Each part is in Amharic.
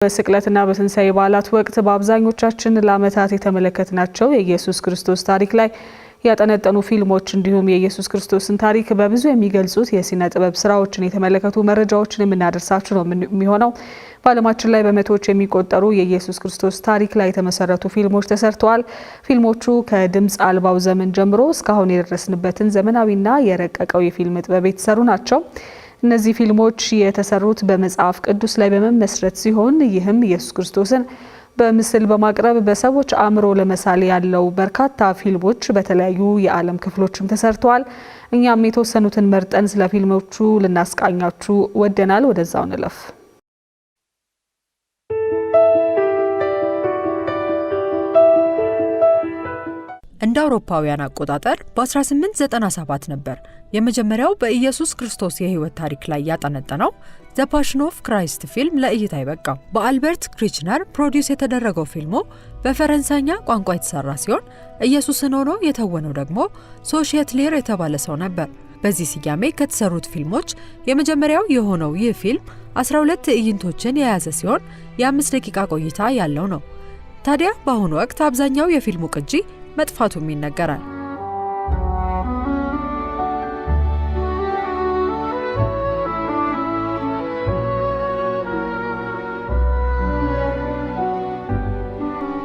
በስቅለትና በትንሣኤ በዓላት ወቅት በአብዛኞቻችን ለዓመታት የተመለከትናቸው የኢየሱስ ክርስቶስ ታሪክ ላይ ያጠነጠኑ ፊልሞች እንዲሁም የኢየሱስ ክርስቶስን ታሪክ በብዙ የሚገልጹት የሲነ ጥበብ ስራዎችን የተመለከቱ መረጃዎችን የምናደርሳችሁ ነው የሚሆነው። በዓለማችን ላይ በመቶዎች የሚቆጠሩ የኢየሱስ ክርስቶስ ታሪክ ላይ የተመሰረቱ ፊልሞች ተሰርተዋል። ፊልሞቹ ከድምፅ አልባው ዘመን ጀምሮ እስካሁን የደረስንበትን ዘመናዊና የረቀቀው የፊልም ጥበብ የተሰሩ ናቸው። እነዚህ ፊልሞች የተሰሩት በመጽሐፍ ቅዱስ ላይ በመመስረት ሲሆን ይህም ኢየሱስ ክርስቶስን በምስል በማቅረብ በሰዎች አእምሮ ለመሳል ያለው በርካታ ፊልሞች በተለያዩ የዓለም ክፍሎችም ተሰርተዋል። እኛም የተወሰኑትን መርጠን ስለ ፊልሞቹ ልናስቃኛችሁ ወደናል። ወደዛው እንለፍ። እንደ አውሮፓውያን አቆጣጠር በ1897 ነበር የመጀመሪያው በኢየሱስ ክርስቶስ የህይወት ታሪክ ላይ ያጠነጠነው ዘ ፓሽን ኦፍ ክራይስት ፊልም ለእይታ ይበቃው። በአልበርት ክሪችነር ፕሮዲዩስ የተደረገው ፊልሙ በፈረንሳይኛ ቋንቋ የተሰራ ሲሆን ኢየሱስን ሆኖ የተወነው ደግሞ ሶሺየትሌር የተባለ ሰው ነበር። በዚህ ስያሜ ከተሰሩት ፊልሞች የመጀመሪያው የሆነው ይህ ፊልም 12 ትዕይንቶችን የያዘ ሲሆን የ5 ደቂቃ ቆይታ ያለው ነው። ታዲያ በአሁኑ ወቅት አብዛኛው የፊልሙ ቅጂ መጥፋቱም ይነገራል።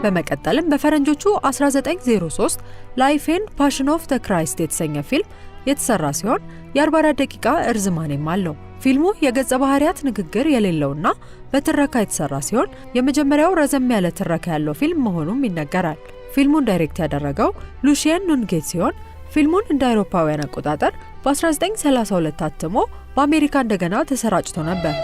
በመቀጠልም በፈረንጆቹ 1903 ላይፍ ኤንድ ፓሽን ኦፍ ዘ ክራይስት የተሰኘ ፊልም የተሰራ ሲሆን የ44 ደቂቃ እርዝማኔም አለው። ፊልሙ የገጸ ባህሪያት ንግግር የሌለውና በትረካ የተሰራ ሲሆን የመጀመሪያው ረዘም ያለ ትረካ ያለው ፊልም መሆኑም ይነገራል። ፊልሙን ዳይሬክት ያደረገው ሉሺየን ኑንጌት ሲሆን ፊልሙን እንደ አውሮፓውያን አቆጣጠር በ1932 ታትሞ በአሜሪካ እንደገና ተሰራጭቶ ነበር።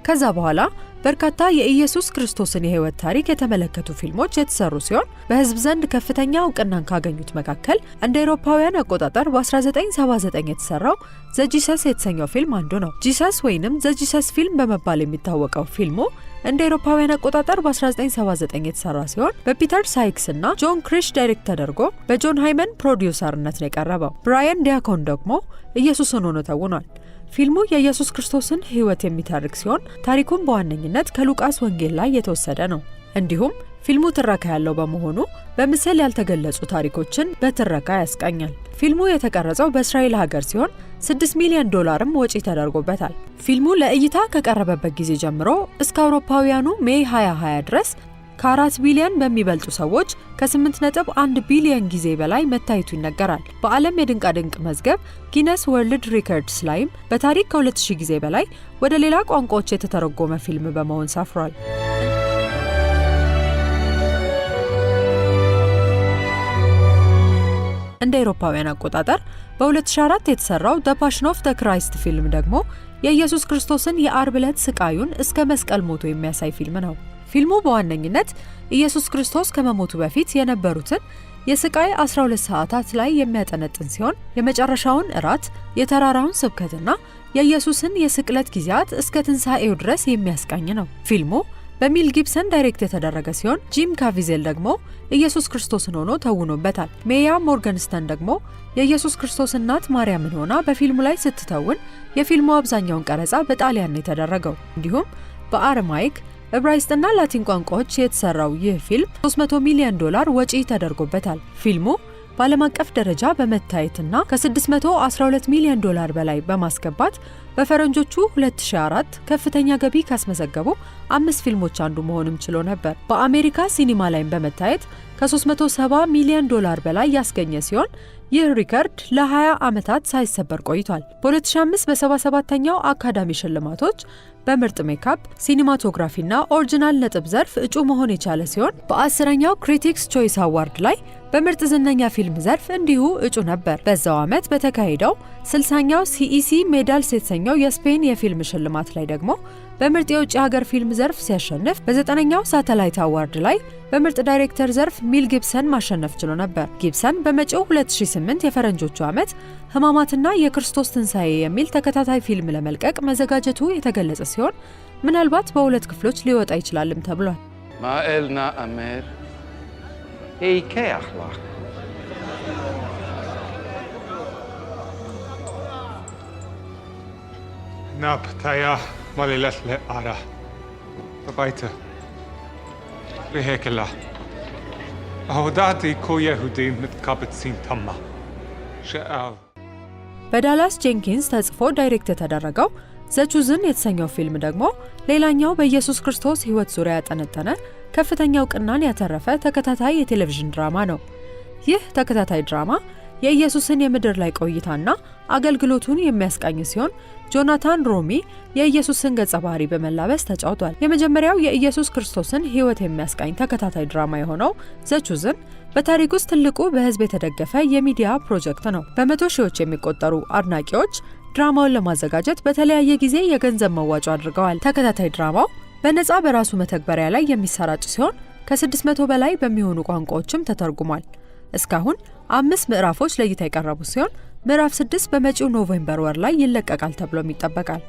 ከዛ በኋላ በርካታ የኢየሱስ ክርስቶስን የህይወት ታሪክ የተመለከቱ ፊልሞች የተሰሩ ሲሆን በህዝብ ዘንድ ከፍተኛ እውቅናን ካገኙት መካከል እንደ አውሮፓውያን አቆጣጠር በ1979 የተሰራው ዘ ጂሰስ የተሰኘው ፊልም አንዱ ነው። ጂሰስ ወይንም ዘ ጂሰስ ፊልም በመባል የሚታወቀው ፊልሙ እንደ አውሮፓውያን አቆጣጠር በ1979 የተሰራ ሲሆን በፒተር ሳይክስ እና ጆን ክሪሽ ዳይሬክት ተደርጎ በጆን ሃይመን ፕሮዲዩሰርነት ነው የቀረበው። ብራያን ዲያኮን ደግሞ ኢየሱስን ሆኖ ተውኗል። ፊልሙ የኢየሱስ ክርስቶስን ህይወት የሚተርክ ሲሆን ታሪኩን በዋነኝነት ከሉቃስ ወንጌል ላይ የተወሰደ ነው። እንዲሁም ፊልሙ ትረካ ያለው በመሆኑ በምስል ያልተገለጹ ታሪኮችን በትረካ ያስቃኛል። ፊልሙ የተቀረጸው በእስራኤል ሀገር ሲሆን $6 ሚሊዮን ወጪ ተደርጎበታል። ፊልሙ ለእይታ ከቀረበበት ጊዜ ጀምሮ እስከ አውሮፓውያኑ ሜይ 2020 ድረስ ከ4 ቢሊዮን በሚበልጡ ሰዎች ከ8.1 ቢሊዮን ጊዜ በላይ መታየቱ ይነገራል። በዓለም የድንቃድንቅ መዝገብ ጊነስ ወርልድ ሪከርድስ ላይም በታሪክ ከ2000 ጊዜ በላይ ወደ ሌላ ቋንቋዎች የተተረጎመ ፊልም በመሆን ሰፍሯል። እንደ አውሮፓውያን አቆጣጠር በ2004 የተሰራው ዘ ፓሽን ኦፍ ዘ ክራይስት ፊልም ደግሞ የኢየሱስ ክርስቶስን የአርብ ዕለት ስቃዩን እስከ መስቀል ሞቶ የሚያሳይ ፊልም ነው። ፊልሙ በዋነኝነት ኢየሱስ ክርስቶስ ከመሞቱ በፊት የነበሩትን የስቃይ 12 ሰዓታት ላይ የሚያጠነጥን ሲሆን የመጨረሻውን እራት፣ የተራራውን ስብከትና የኢየሱስን የስቅለት ጊዜያት እስከ ትንሣኤው ድረስ የሚያስቃኝ ነው። ፊልሙ በሚል ጊብሰን ዳይሬክት የተደረገ ሲሆን ጂም ካቪዜል ደግሞ ኢየሱስ ክርስቶስን ሆኖ ተውኖበታል። ሜያ ሞርገንስተን ደግሞ የኢየሱስ ክርስቶስ እናት ማርያምን ሆና በፊልሙ ላይ ስትተውን የፊልሙ አብዛኛውን ቀረጻ በጣሊያን ነው የተደረገው። እንዲሁም በአረማይክ ዕብራይስጥና ላቲን ቋንቋዎች የተሰራው ይህ ፊልም $300 ሚሊዮን ወጪ ተደርጎበታል። ፊልሙ በዓለም አቀፍ ደረጃ በመታየትና ከ$612 ሚሊዮን በላይ በማስገባት በፈረንጆቹ 2004 ከፍተኛ ገቢ ካስመዘገቡ 5 ፊልሞች አንዱ መሆንም ችሎ ነበር። በአሜሪካ ሲኒማ ላይም በመታየት ከ$370 ሚሊዮን በላይ ያስገኘ ሲሆን ይህ ሪከርድ ለ20 ዓመታት ሳይሰበር ቆይቷል። በ2005 በ77ኛው አካዳሚ ሽልማቶች በምርጥ ሜካፕ፣ ሲኒማቶግራፊና ኦሪጂናል ነጥብ ዘርፍ እጩ መሆን የቻለ ሲሆን በ10ኛው ክሪቲክስ ቾይስ አዋርድ ላይ በምርጥ ዝነኛ ፊልም ዘርፍ እንዲሁ እጩ ነበር። በዛው ዓመት በተካሄደው 60ኛው ሲኢሲ ሜዳልስ የተሰኘው የስፔን የፊልም ሽልማት ላይ ደግሞ በምርጥ የውጭ ሀገር ፊልም ዘርፍ ሲያሸንፍ በ9ኛው ሳተላይት አዋርድ ላይ በምርጥ ዳይሬክተር ዘርፍ ሚል ጊብሰን ማሸነፍ ችሎ ነበር። ጊብሰን በመጪው 2008 የፈረንጆቹ ዓመት ሕማማትና የክርስቶስ ትንሣኤ የሚል ተከታታይ ፊልም ለመልቀቅ መዘጋጀቱ የተገለጸ ሲሆን ምናልባት በ2 ክፍሎች ሊወጣ ይችላልም ተብሏል። ማኤልና አሜር Ei keachla. Nab taya malilasle ara. Babaita. Rihekela. Ahodati ko Yehudim kapitsin tamma. She'al. በዳላስ ጄንኪንስ ተጽፎ ዳይሬክት የተደረገው ዘቹዝን የተሰኘው ፊልም ደግሞ ሌላኛው በኢየሱስ ክርስቶስ ሕይወት ዙሪያ ያጠነጠነ ከፍተኛ እውቅናን ያተረፈ ተከታታይ የቴሌቪዥን ድራማ ነው። ይህ ተከታታይ ድራማ የኢየሱስን የምድር ላይ ቆይታና አገልግሎቱን የሚያስቃኝ ሲሆን ጆናታን ሮሚ የኢየሱስን ገጸ ባህሪ በመላበስ ተጫውቷል። የመጀመሪያው የኢየሱስ ክርስቶስን ሕይወት የሚያስቃኝ ተከታታይ ድራማ የሆነው ዘቹዝን በታሪክ ውስጥ ትልቁ በህዝብ የተደገፈ የሚዲያ ፕሮጀክት ነው። በመቶ ሺዎች የሚቆጠሩ አድናቂዎች ድራማውን ለማዘጋጀት በተለያየ ጊዜ የገንዘብ መዋጮ አድርገዋል። ተከታታይ ድራማው በነጻ በራሱ መተግበሪያ ላይ የሚሰራጭ ሲሆን ከ600 በላይ በሚሆኑ ቋንቋዎችም ተተርጉሟል። እስካሁን 5 ምዕራፎች ለእይታ የቀረቡ ሲሆን ምዕራፍ 6 በመጪው ኖቬምበር ወር ላይ ይለቀቃል ተብሎም ይጠበቃል።